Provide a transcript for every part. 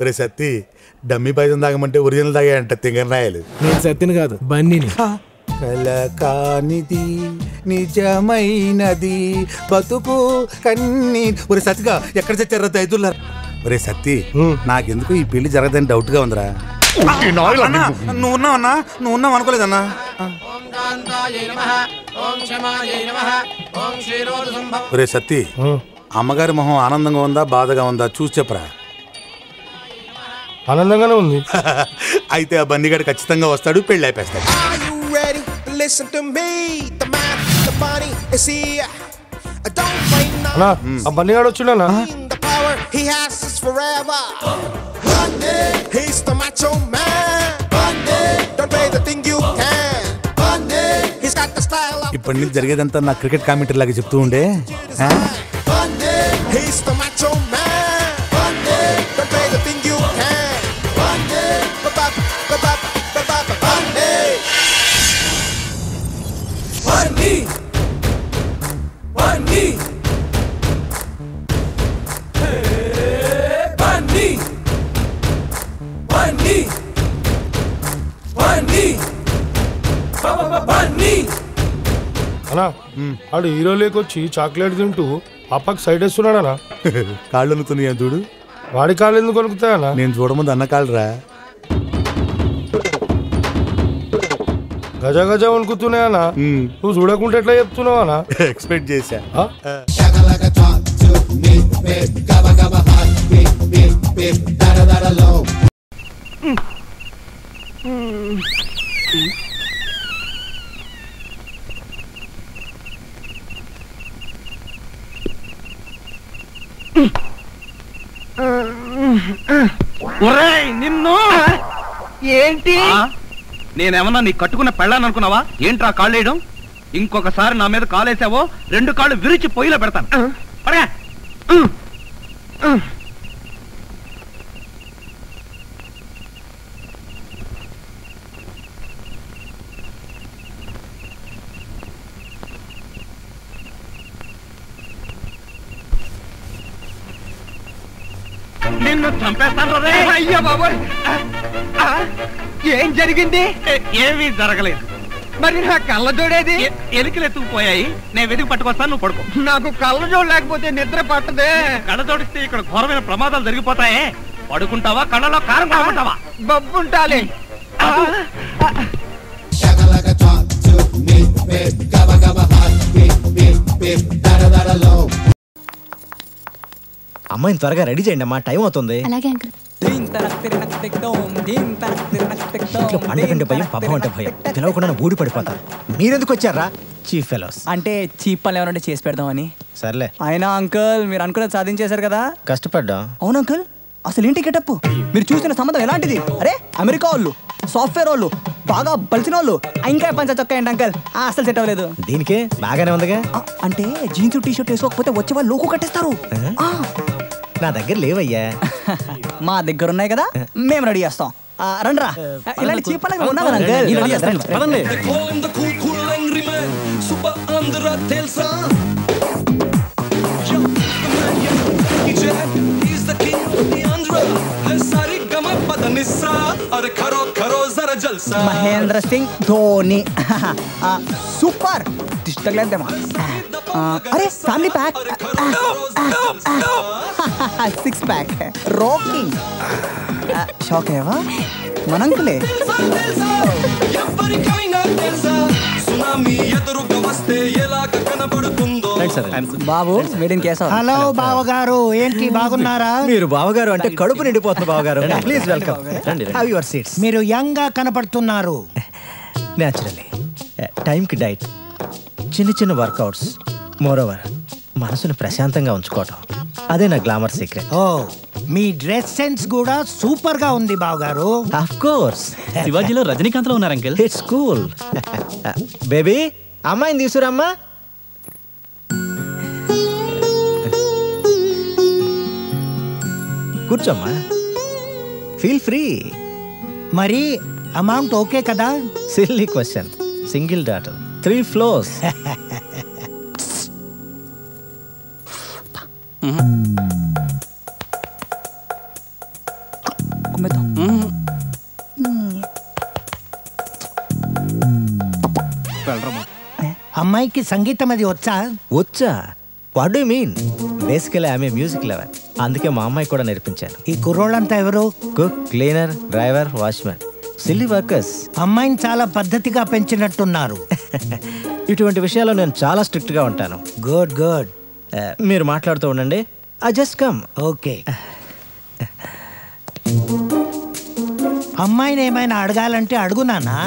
ఒరే సత్తి డమ్మి పైసలు తాగమంటే ఒరిజినల్ తాగాయంట తింగరనాయలు. నేను సత్తిని కాదు బన్నీని. కల కానిది నిజమైనది బతుకు కన్నీ. ఒరే సత్తిగా ఎక్కడ చచ్చారా దైతుల్లా? ఒరే సత్తి నాకెందుకు ఈ పెళ్లి జరగదని డౌట్ గా ఉందిరా. నువ్వు ఉన్నావన్నా? నువ్వు ఉన్నావు అనుకోలేదన్నా. ఒరే సత్తి అమ్మగారి మొహం ఆనందంగా ఉందా బాధగా ఉందా చూసి చెప్పరా. ఆనందంగానే ఉంది. అయితే ఆ బన్నీగాడు ఖచ్చితంగా వస్తాడు, పెళ్లి అయిపోతాడు. ఆ బన్నీగాడు వచ్చిండనా? ఇప్పటి నుంచి జరిగేదంతా నా క్రికెట్ కామెంటరీ లాగా చెప్తూ ఉండే. అన్నా ఆడు హీరో లేకొచ్చి చాక్లెట్ తింటూ అప్పకి సైడ్ వేస్తున్నాడనా? కాళ్ళు అనుకున్నాయా చూడు. వాడి కాళ్ళు ఎందుకు కొనుక్కుతాయన్నా? నేను చూడముందు అన్న కాళ్ళరా గజ గజ వణుకుతున్నాయన్నా. నువ్వు చూడకుంటే ఎట్లా చెప్తున్నావు అన్నా? ఎక్స్పెక్ట్ చేశా. నిన్ను ఏంటి నేనేమన్నా నీ కట్టుకున్న పెళ్ళాను అనుకున్నావా? ఏంట్రా కాళ్ళు వేయడం? ఇంకొకసారి నా మీద కాలేసావో 2 కాళ్ళు విరిచి పొయ్యిలో పెడతాను. పడగా నిన్ను చంపేస్తాను రే. అయ్యా బాబోయ్, ఏం జరిగింది? ఏమీ జరగలేదు. మరి నా కళ్ళజోడేది? ఎలికలు ఎత్తుకుపోయాయి. నేను వెతికి పట్టుకొస్తాను, నువ్వు పడుకో. నాకు కళ్ళజోడు లేకపోతే నిద్ర పట్టదే. కళ్ళజోడిస్తే ఇక్కడ ఘోరమైన ప్రమాదాలు జరిగిపోతాయే. పడుకుంటావా కళ్ళలో కారం కాకుంటావా? బబ్బుంటాలి. అమ్మాయిని త్వరగా రెడీ చేయండి అమ్మా, టైం అవుతుంది. పండగంటే భయం, పబ్బం అంటే భయం, పిలవకుండా ఊడి పడిపోతారు. మీరెందుకు వచ్చారా చీఫ్ ఫెలోస్? అంటే చీఫ్ పనులు ఏమన్నా చేసి పెడదామని. సర్లే. అయినా అంకుల్ మీరు అనుకున్నది సాధించేశారు కదా. కష్టపడ్డా. అవును అంకుల్, అసలు ఏంటి గెటప్? మీరు చూసిన సంబంధం ఎలాంటిది? అరే అమెరికా వాళ్ళు, సాఫ్ట్వేర్ వాళ్ళు, బాగా బలిసిన వాళ్ళు, ఇంకా పంచ చొక్కా ఏంటి అంకల్? అసలు సెట్ అవ్వలేదు. దీనికే బాగానే ఉందిగా. అంటే జీన్స్ టీ షర్ట్ వేసుకోకపోతే వచ్చే వాళ్ళు లోకు కట్టేస్తారు. నా దగ్గర లేవయ్యా. మా దగ్గర ఉన్నాయి కదా, మేము రెడీ చేస్తాం. రండ్రా, ఇలాంటి చీప్ పనులు ఉన్నా కదా అంకల్. మహేంద్ర సింగ్ ధోని సూపర్ తగలేదేమా? అరే family pack, 6 pack, rocking. Shock అయ్యావా? మనంకులే. బాబు మీడియం కేసు. హలో బావగారు, ఏంటి బాగున్నారా? మీరు బావగారు అంటే కడుపు నిండిపోతుంది బావగారు. Please welcome. Have your seats. మీరు యంగ్ గా కనపడుతున్నారు. నేచురల్లీ. టైంకి డైట్, చిన్న చిన్న వర్కౌట్స్, మోరోవర్ మనసును ప్రశాంతంగా ఉంచుకోవటం, అదే నా గ్లామర్ సీక్రెట్. ఓ, మీ డ్రెస్ సెన్స్ కూడా సూపర్ గా ఉంది బావగారు. Of course. శివాజీలో రజనీకాంత్ లో ఉన్నారు అంకుల్. It's cool. బేబీ అమ్మాయిని తీసుకురమ్మా. కూర్చోమ్మా, ఫీల్ ఫ్రీ. మరి అమౌంట్ ఓకే కదా? Silly question. Single daughter, 3 floors. అమ్మేద్దాం. అమ్మాయికి సంగీతం అది వచ్చా? వచ్చా? What do mean? బేసికలీ ఆమె మ్యూజిక్ లవర్, అందుకే మా అమ్మాయి కూడా నేర్పించాను. ఈ కుర్రోళ్ళంతా ఎవరు? Cook, cleaner, driver, watchman, silly workers. అమ్మాయిని చాలా పద్ధతిగా పెంచినట్టున్నారు. ఇటువంటి విషయాల్లో నేను చాలా స్ట్రిక్ట్ గా ఉంటాను. Good good. మీరు మాట్లాడుతూ ఉండండి. I just come. ఓకే. అమ్మాయిని ఏమైనా అడగాలంటే అడుగునానా?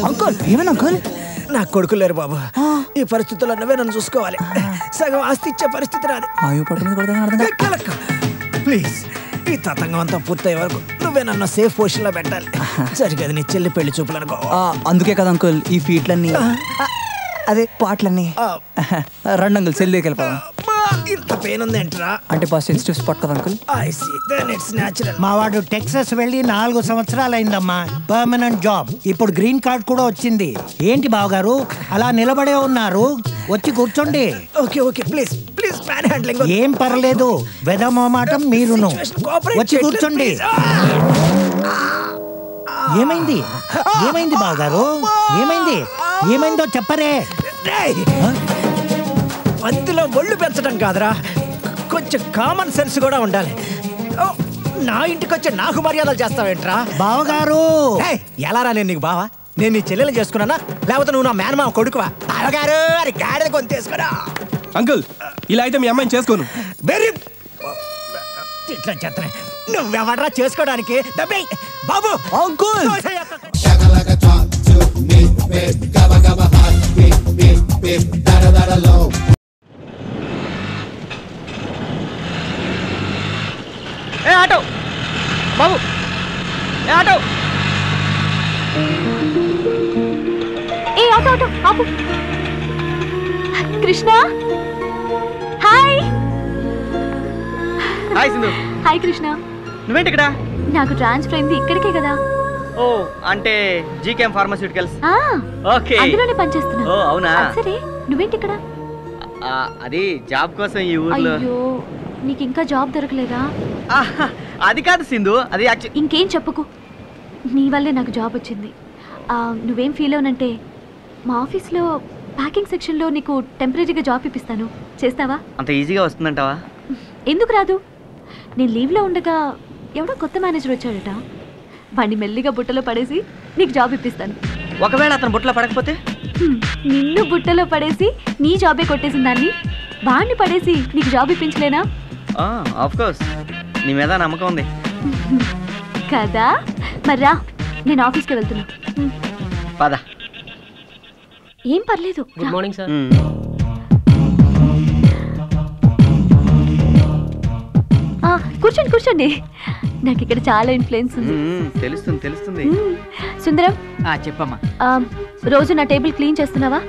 అంకుల్ ఏమైనా అంకుల్? నా కొడుకులు లేరు బాబు. ఈ పరిస్థితుల్లో నువ్వే నన్ను చూసుకోవాలి. సగం ఆస్తి ఇచ్చే పరిస్థితి రాదు. ఆయు పట్టు మీద కొడతాను అర్థం కాదు. ప్లీజ్, ఈ తతంగం అంతా పూర్తయ్యే వరకు నువ్వే నన్ను సేఫ్ పొజిషన్ లో పెట్టాలి. సరిగ్గా నీ చెల్లి పెళ్లి చూపులు అనుకో. అందుకే కదా అంకుల్ ఈ ఫీట్లన్నీ, అదే పాటలన్నీ. రండి అంకుల్ సెల్ దగ్గరికి వెళ్ళిపోదాం. ఇంత పెయిన్ ఉంది ఏంట్రా? అంటే బాగా సెన్సిటివ్ స్పాట్ కదా uncle. I see, then it's natural. మా వాడు టెక్సస్ వెళ్ళి 4 సంవత్సరాలు అయిందమ్మా. Permanent job. ఇప్పుడు గ్రీన్ కార్డ్ కూడా వచ్చింది. ఏంటి బావగారు అలా నిలబడే ఉన్నారు? వచ్చి కూర్చోండి. Okay okay, please please, pan handling. ఏం పర్లేదు, వెదమోమాటం మీరును. వచ్చి కూర్చోండి. ఏమైంది? ఏమైంది బావగారు? ఏమైంది? ఏమైందో చెప్పరే. వంతిలో ఒళ్ళు పెంచడం కాదురా, కొంచెం కామన్ సెన్స్ కూడా ఉండాలి. నా ఇంటికి వచ్చి నాకు మర్యాదలు చేస్తావేంట్రా? బావగారు ఎలారా నేను నీకు బావా? నేను నీ చెల్లెలు చేసుకున్నానా, లేకపోతే నువ్వు నా మేనమామ కొడుకువా? బావగారు అని గాడిద కొంతేసుకురా. అంకుల్, ఇలా అయితే మీ అమ్మాయిని చేసుకోను. వెరీ ఇట్లా చేస్తానే. నువ్వెవడరా చేసుకోవడానికి? డబ్బే బాబు. అంకుల్ ఏ ఆటో బాబు, ఏ ఆటో. ఏ ఆటో ఆటో ఆపు. Krishna hi. Hi Sindhu. Hi Krishna. నువ్వేంటి ఇక్కడ? నాకు ట్రాన్స్ఫర్ అయింది ఇక్కడికే కదా. ఓ అంటే జీకేఎం ఫార్మాస్యూటికల్స్. ఆ, ఓకే, అందులోనే పనిచేస్తున్నా. ఓ అవునా? సరే నువ్వేంటి ఇక్కడ? అది జాబ్ కోసం ఈ ఊర్లో. అయ్యో, నీకు ఇంకా జాబ్ దొరకలేదా? అది కాదు సింధు, అది ఇంకేం చెప్పుకు, నీ వల్లే నాకు జాబ్ వచ్చింది. నువ్వేం ఫీల్ అవునంటే మా ఆఫీస్లో ప్యాకింగ్ సెక్షన్లో నీకు టెంపరీగా జాబ్ ఇప్పిస్తాను. చేస్తావా? అంత ఈజీగా వస్తుందంటావా? ఎందుకు రాదు? నేను లీవ్లో ఉండగా ఎవడో కొత్త మేనేజర్ వచ్చాడట. వాడిని మెల్లిగా బుట్టలో పడేసి నీకు జాబ్ ఇప్పిస్తాను. ఒకవేళ అతను బుట్టలో పడకపోతే? నిన్ను బుట్టలో పడేసి నీ జాబే కొట్టేసిన దాన్ని వాడిని పడేసి నీకు జాబ్ ఇప్పించలేనా? ఆఫ్ కోర్స్, నీ మీద నమ్మకం ఉంది కదా. మరి రా, నేను ఆఫీస్కి వెళ్తున్నా. పద. ఏం పర్లేదు. Good morning sir. కూర్చోండి కూర్చోండి, నాకు ఇక్కడ చాలా ఇన్ఫ్లుయెన్స్ ఉంది. తెలుస్తుంది తెలుస్తుంది. సుందరం చెప్పమ్మా. రోజు నా టేబుల్ క్లీన్ చేస్తున్నావా?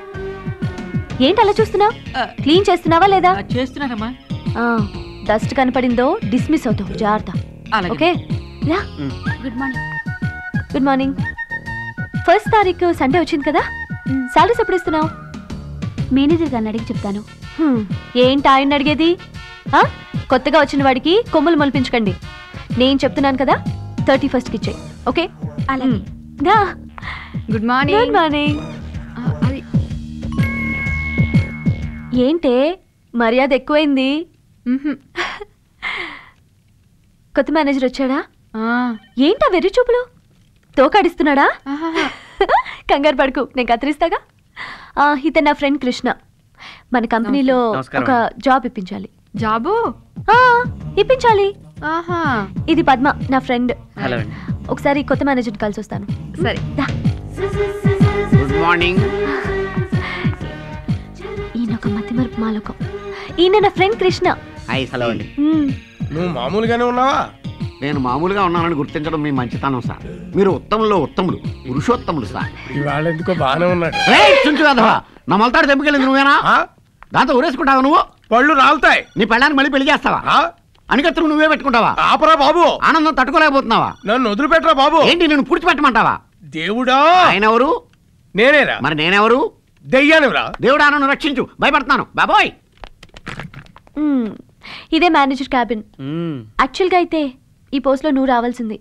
ఏంటి అలా చూస్తున్నావు? క్లీన్ చేస్తున్నావా లేదా? చేస్తున్నానమ్మా. డస్ట్ కనపడిందో డిస్మిస్ అవుతావు, జాగ్రత్త. ఓకే రా. Good morning. Good morning. 1st తారీఖు సండే వచ్చింది కదా, సాలరీస్ ఎప్పుడు ఇస్తున్నావు? మేనేజర్ గారిని అడిగి చెప్తాను. ఏంటి ఆయన అడిగేది? కొత్తగా వచ్చిన వాడికి కొమ్ములు మొలిపించకండి. నేను చెప్తున్నాను కదా, 31st ఇచ్చేయి. ఓకే అలాగే. Good morning. Good morning. ఏంటే మర్యాద ఎక్కువైంది? కొత్త మేనేజర్ వచ్చాడా? ఏంటా వెర్రి చూపులు? తోకాడిస్తున్నాడా? కంగారు పడుకు, నేను కత్తిరిస్తాగా. ఇతను నా ఫ్రెండ్ కృష్ణ. మన కంపెనీలో ఒక జాబ్ ఇప్పించాలి. జాబు ఇప్పించాలి. ఇది పద్మ, నా ఫ్రెండ్. ఒకసారి కొత్త మేనేజర్ కలిసి వస్తాను. సరే. Good morning. ఈయన ఒక మతిమరుపు మాలోకం. ఈయన నా ఫ్రెండ్ కృష్ణ. హలో అండి. నువ్వు మామూలుగానే ఉన్నావా? నేను మామూలుగా ఉన్నానని గుర్తించడం మీ మంచితనం సార్. మీరు ఉత్తముల్లో ఉత్తములు, పురుషోత్తములు సార్. ఇవాళ ఎందుకో బాగానే ఉన్నాడు. చుంచు కదవా, నా మొలతాడు తెంపుకెళ్ళింది నువ్వేనా? దాంతో ఊరేసుకుంటావు నువ్వు? పళ్ళు రాలుతాయి. నీ పెళ్ళాన్ని మళ్ళీ పెళ్లి చేస్తావా? అనికత్తు నువ్వే పెట్టుకుంటావా? ఆపరా బాబు. ఆనందం తట్టుకోలేకపోతున్నావా? నన్ను వదిలిపెట్టరా బాబు. ఏంటి నేను పుడిచిపెట్టమంటావా? దేవుడా. ఆయన ఎవరు? నేనేరా. మరి నేనెవరు? దెయ్యానురా. దేవుడా నన్ను రక్షించు, భయపడుతున్నాను బాబోయ్. ఇదే మేనేజర్ క్యాబిన్. యాక్చువల్గా అయితే ఈ పోస్ట్లో నువ్వు రావాల్సింది.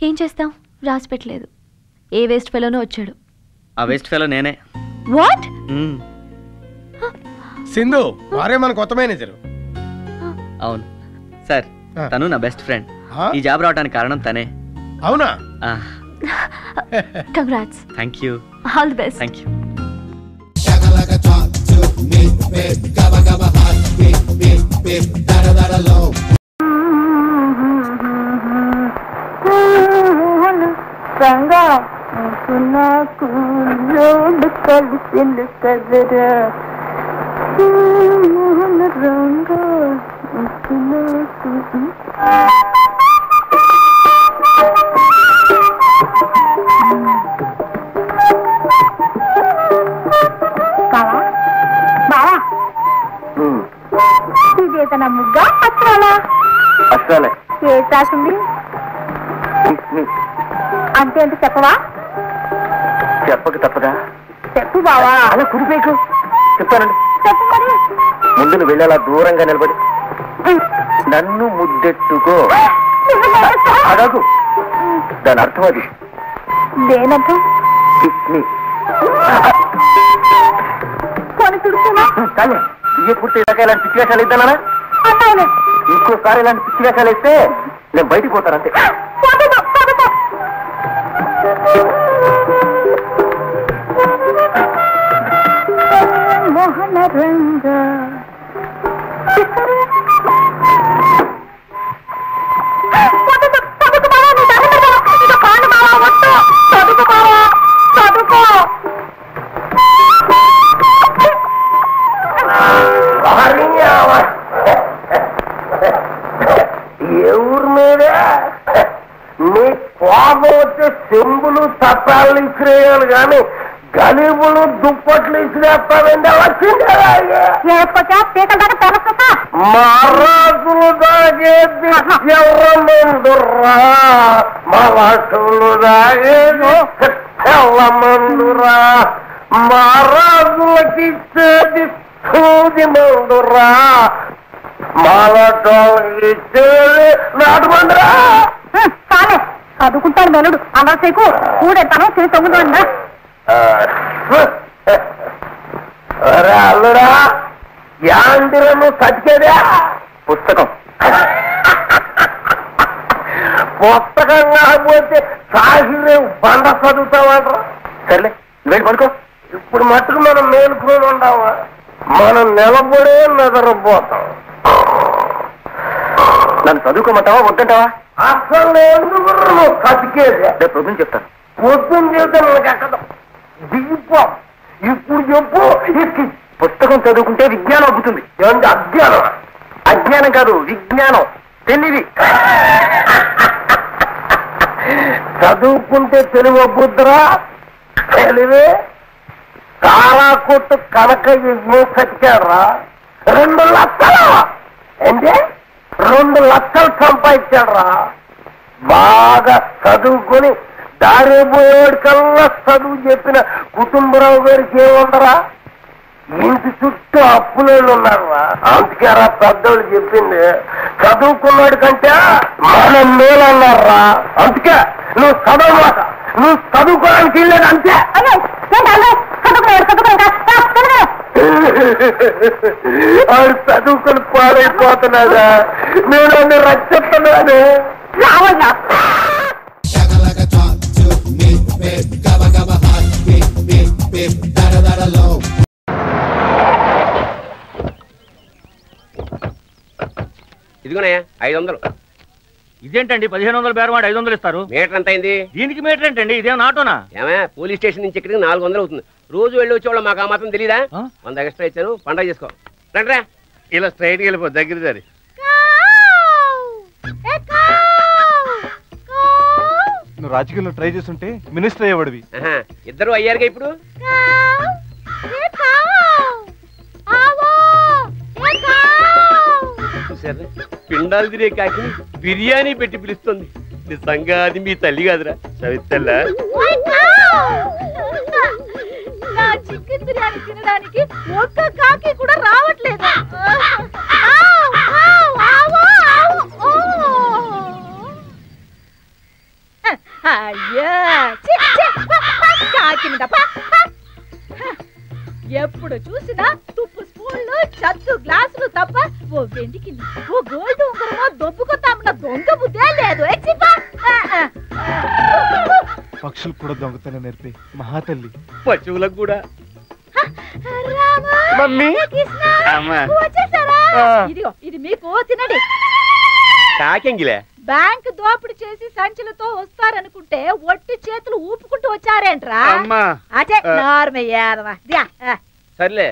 ఏం చేస్తాం, రాసి పెట్టలేదు. ఏ వేస్ట్ ఫెలోనో వచ్చాడు. ఆ వేస్ట్ ఫెలో నేనే. వాట్? సింధు వారే మన కొత్త మేనేజర్. అవును సార్, తను నా బెస్ట్ ఫ్రెండ్. ఈ జాబ్ రావడానికి కారణం తనే. అవునా? Congrats. Thank you. All the best. Thank you. Ranga నాకు లోడు కలిసింది కదరా రంగా బావా బావా ఇదేతన ముగ్గా అసలా అసలే ఏ రాసింది అంటే అంటే చెప్పవా? చెప్పక తప్పదా? చెప్పు బావా. అలా కుడిపేకు చెప్తానండి. చెప్పు మరి. ముందు నువ్వు వెళ్ళి అలా దూరంగా నిలబడి నన్ను ముద్దెట్టుకో. అడగు. దాని అర్థం అది. దేనర్థం? కొని తుడుచున్నా కానీ పూర్తి ఇలాగ ఇలాంటి పిచ్చి వేషాలు ఇద్దానా? ఇంకోసారి ఇలాంటి పిచ్చి వేషాలు ఇస్తే నేను బయటికి పోతాను అంతే. మోహన రంగ ఎవరి మీద నీ కోపం వచ్చే చెంబులు తప్పాలు ఇచ్చిరేయాలి కానీ గలీబులు దుప్పట్లు ఇచ్చిరేస్తానండి. మహారాజులు దాగేది ఎర్రమందురా, మహారాజులు దాగేది తెల్లమందురా, మహారాజులకి ఇచ్చేది సూది మందురా, మాలటోళ్ళకి ఇచ్చేది నాటు మందురా. చాలే చదువుకుంటాను మెలుడు అలసేకు కూడెత్తాను చేసి తగ్గుతుందా? అల్లుడా యాందిరను సతికేదా? పుస్తకం. పుస్తకం కాకపోతే సాహిత్యం బండ చదువుతావాడ్రా. సర్లే వెళ్ళి పడుకో. ఇప్పుడు మట్టుకు మనం మేలుకుని ఉండవా? మనం నిలబడే నిద్రపోతాం. నన్ను చదువుకోమంటావా వద్దంటావా? అసలు ఎందుకు నువ్వు సతికేది? రేపు పొద్దున్న చెప్తాను. పొద్దున్న చెప్తే మనకు ఎక్కడం దిగిపో. ఇప్పుడు చెప్పు. పుస్తకం చదువుకుంటే విజ్ఞానం అవుతుంది. ఏమంటే అజ్ఞానం? అజ్ఞానం కాదు విజ్ఞానం, తెలివి. చదువుకుంటే తెలివి బుద్ధరా? తెలివి చాలా కొట్టు కనక సతికాడరా. 2 లక్షలు అంటే 2 లక్షలు సంపాదించాడరా. బాగా చదువుకుని దారి పోయేవాడి కల్లా చదువు చెప్పిన కుటుంబరావు గారికి ఏముండరా? ఇంటి చుట్టూ అప్పులేళ్ళు ఉన్నారా? అందుకేరా పెద్దోళ్ళు చెప్పింది చదువుకున్నాడు కంటే మనం మేలన్నారా. అందుకే నువ్వు చదవమాట, నువ్వు చదువుకోవడానికి వెళ్ళేది అంతే. ఆడు చదువుకొని పాడైపోతున్నాడా? నేను అన్ని రక్షిస్తున్నాను. ఇదిగోనయ్యా 500. ఇదేంటండి 1500 బేరమాడి 500 ఇస్తారు? మీటర్ ఎంత అయింది? దీనికి మీటర్ ఏంటండి? ఇదేం ఆటోనా? ఏమే పోలీస్ స్టేషన్ నుంచి ఇక్కడికి 400 అవుతుంది. రోజు వెళ్ళి వచ్చేవాళ్ళం, మాకు ఆ మాత్రం తెలీదా? 100 ఎక్స్ట్రా ఇచ్చాను, పండగ చేసుకో. రండిరా. ఇలా స్ట్రైట్ గా వెళ్ళిపో, దగ్గర దారి. నువ్వు రాజకీయాల్లో ట్రై చేస్తుంటే మినిస్టర్ అయ్యేవాడివి. ఇద్దరు అయ్యారుగా ఇప్పుడు. ఏ చూసారా, పిండాలు తినే కాకి బిర్యానీ పెట్టి పిలుస్తుంది. నిజంగా అది మీ తల్లి కాదురా సవితల్లా. నా చికెన్ బిర్యానీ తినడానికి ఒక్క కాకి కూడా రావట్లేదు. అయ్యా కాకి ఎప్పుడు చూసినా తుప్పు స్పూన్లు చత్తు గ్లాసులు తప్ప ఓ వెండికి ఓ గోల్డ్ ఉంగరమో దొబ్బుకొత్తామన్న దొంగ బుద్ధే లేదు. పక్షులు కూడా దొంగతనం నేర్పి మహాతల్లి. పశువులకు కూడా. ఇదిగో ఇది మీకు తినండి. కాకెంగిలే బ్యాంక్ దోపిడి చేసి సంచులతో వస్తారనుకుంటే ఒట్టి చేతులు ఊపుకుంటూ వచ్చారేంట్రా? సర్లే,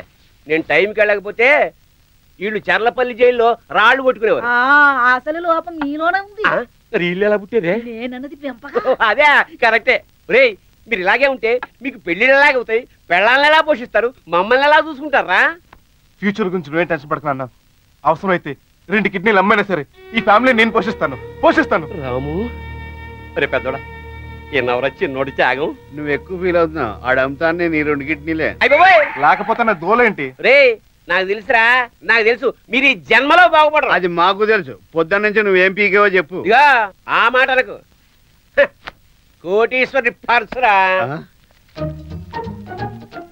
నేను టైంకి వెళ్ళకపోతే వీళ్ళు చర్లపల్లి జైల్లో రాళ్ళు కొట్టుకునేవారు. అసలు లోపం నీలోనే ఉంది. వీళ్ళు ఎలా పుట్టేదే? నేనన్నది పెంపక. అదే కరెక్టే. రే, మీరు ఇలాగే ఉంటే మీకు పెళ్లిళ్ళు ఎలాగ అవుతాయి, పెళ్ళాలను ఎలా పోషిస్తారు, మమ్మల్ని ఎలా చూసుకుంటారా? ఫ్యూచర్ గురించి నువ్వేం టెన్షన్ పడకన్నా. అవసరం అయితే 2 కిడ్నీలు అమ్మైనా సరే ఈ ఫ్యామిలీ నేను పోషిస్తాను. రాము, రే పెద్దోడా, ఎన్నవరా చిన్నోడి త్యాగం. నువ్వు ఎక్కువ ఫీల్ అవుతున్నావు. ఆడమ్ముతానే నీ 2 కిడ్నీలే. లేకపోతే నా దోలేంటి? రే, నాకు తెలుసురా, నాకు తెలుసు మీరు ఈ జన్మలో బాగుపడరు. అది మాకు తెలుసు. పొద్దున్న నుంచి నువ్వేం పీకేవో చెప్పు. ఇక ఆ మాటలకు కోటీశ్వరి పర్సురా.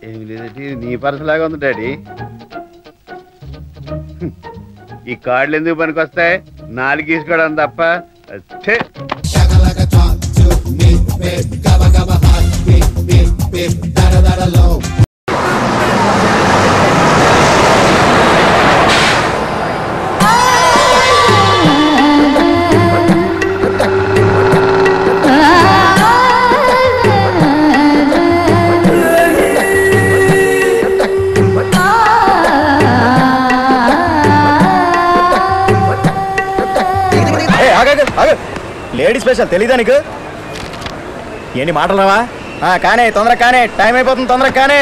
ఏమి లేదంటే నీ పర్సు లాగా ఉంది డాడీ. ఈ కార్డులు ఎందుకు పనికి వస్తాయి? 4 తీసుకోవడం తప్ప. లేడీ స్పెషల్ తెలీదా నీకు? ఏంటి మాటలరావా? కానీ తొందరగా కానీ, టైం అయిపోతుంది, తొందరగా కానీ.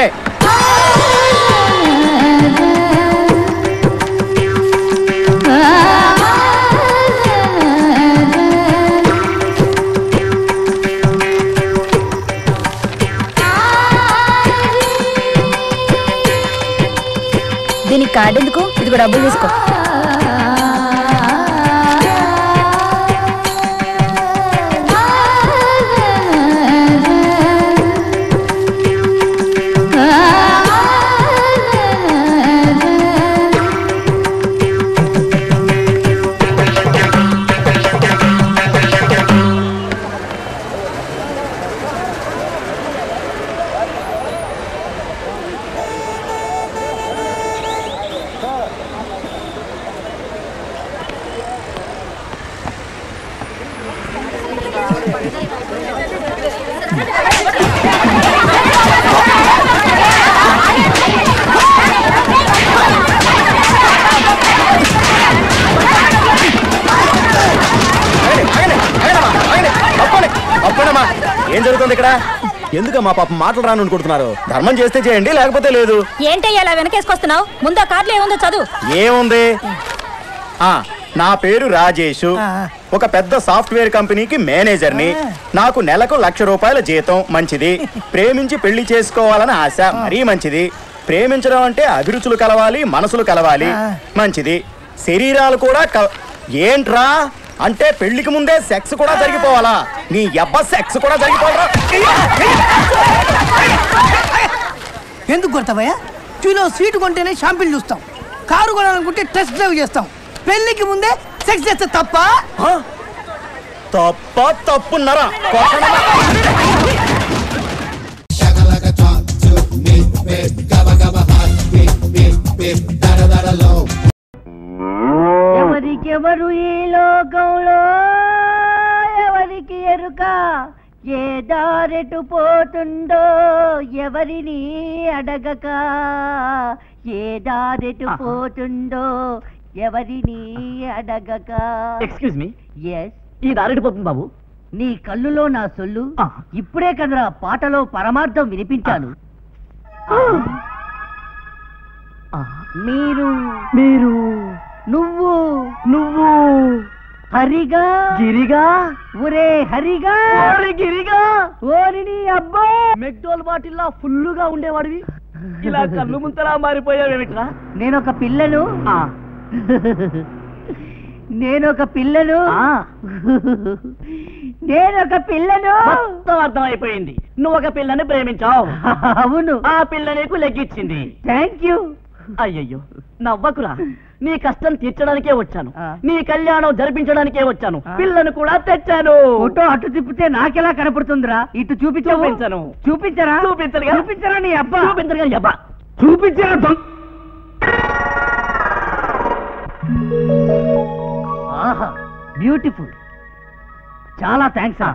దీనికి కార్డు ఎందుకు? ఇది కూడా డబ్బులు తీసుకో. ఏం జరుగుతుంది ఇక్కడ? ఎందుకమ్మా పాపం మాటలు రాను అనుకుంటున్నారు? ధర్మం చేస్తే చేయండి, లేకపోతే లేదు. ఏంటయ్యా అలా వెనకేసుకొస్తున్నావు? ముందు కార్డులో ఏముందో చదువు. ఏముంది? నా పేరు రాజేష్, ఒక పెద్ద సాఫ్ట్వేర్ కంపెనీకి మేనేజర్ని. నాకు నెలకు ₹1,00,000 జీతం. మంచిది. ప్రేమించి పెళ్లి చేసుకోవాలని ఆశ. మరీ మంచిది. ప్రేమించడం అంటే అభిరుచులు కలవాలి, మనసులు కలవాలి. మంచిది. శరీరాలు కూడా ఏంట్రా అంటే పెళ్లికి ముందే సెక్స్ కూడా జరిగిపోవాలా? నీ యబ్బ సెక్స్ కూడా జరిగిపోవాలా? ఎందుకు కొడతావయ్యా? కిలో స్వీట్ కొంటేనే షాంపిల్ చూస్తాం, కారు కొనాలనుకుంటే టెస్ట్ డ్రైవ్ చేస్తాం. పెళ్లికి ముందే సెక్స్ చేస్తే తప్ప? తప్పున్నారా? ఎవరికెవరు ఈ లోకంలో ఎవరికి ఎరుక? ఏ దారెటు పోతుందో ఎవరిని అడగక, ఏ దారెటు పోతుందో ఎవరిని అడగక. Excuse me, yes. ఈ దారెటు పోతుంది బాబు? నీ కళ్ళులో నా సొల్లు. ఇప్పుడే కదరా పాటలో పరమార్థం వినిపించాను. మీరు మీరు నువ్వు నువ్వు హరిగా గిరిగా ఒరే హరిగా గిరిగా ఓరిని అబ్బా మెక్డోల్ బాటిల్లా ఫుల్లుగా ఉండేవాడివి ఇలా కళ్ళు ముంతలా మారిపోయావేమిట్రా? నేనొక పిల్లను నేనొక పిల్లను మొత్తం అర్థమైపోయింది. నువ్వు ఒక పిల్లని ప్రేమించావు. అవును, ఆ పిల్ల నీకు లెగ్గిచ్చింది. Thank you. అయ్యయ్యో నవ్వకురా, నీ కష్టం తీర్చడానికే వచ్చాను, నీ కళ్యాణం జరిపించడానికే వచ్చాను, పిల్లను కూడా తెచ్చాను. ఫోటో అటు తిప్పితే నాకెలా కనపడుతుందిరా? ఇటు చూపించను. చూపించరా? చూపించరా నీ అబ్బా? చూపించరా అబ్బా? చూపించరా? ఆహా బ్యూటిఫుల్, చాలా థ్యాంక్స్.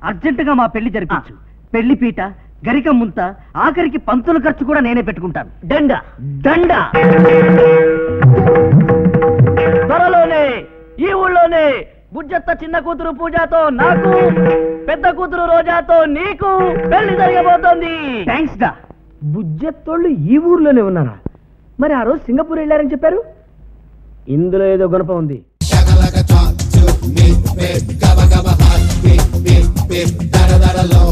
అర్జెంటుగా మా పెళ్లి జరిపించు. పెళ్లి పీట, గరిక ముంత, ఆఖరికి పంతుల ఖర్చు కూడా నేనే పెట్టుకుంటాను. దండ దండ. త్వరలోనే ఈ ఊళ్ళోనే బుజ్జత్త చిన్న కూతురు పూజాతో నాకు, పెద్ద కూతురు రోజాతో నీకు పెళ్లి జరగబోతోంది. థ్యాంక్స్ డా. బుజ్జత్తోళ్ళు ఈ ఊర్లోనే ఉన్నారా? మరి ఆ రోజు సింగపూర్ వెళ్ళారని చెప్పారు. ఇందులో ఏదో గుణప ఉంది. Gabba gabba hot, beep beep beep, da da da da low.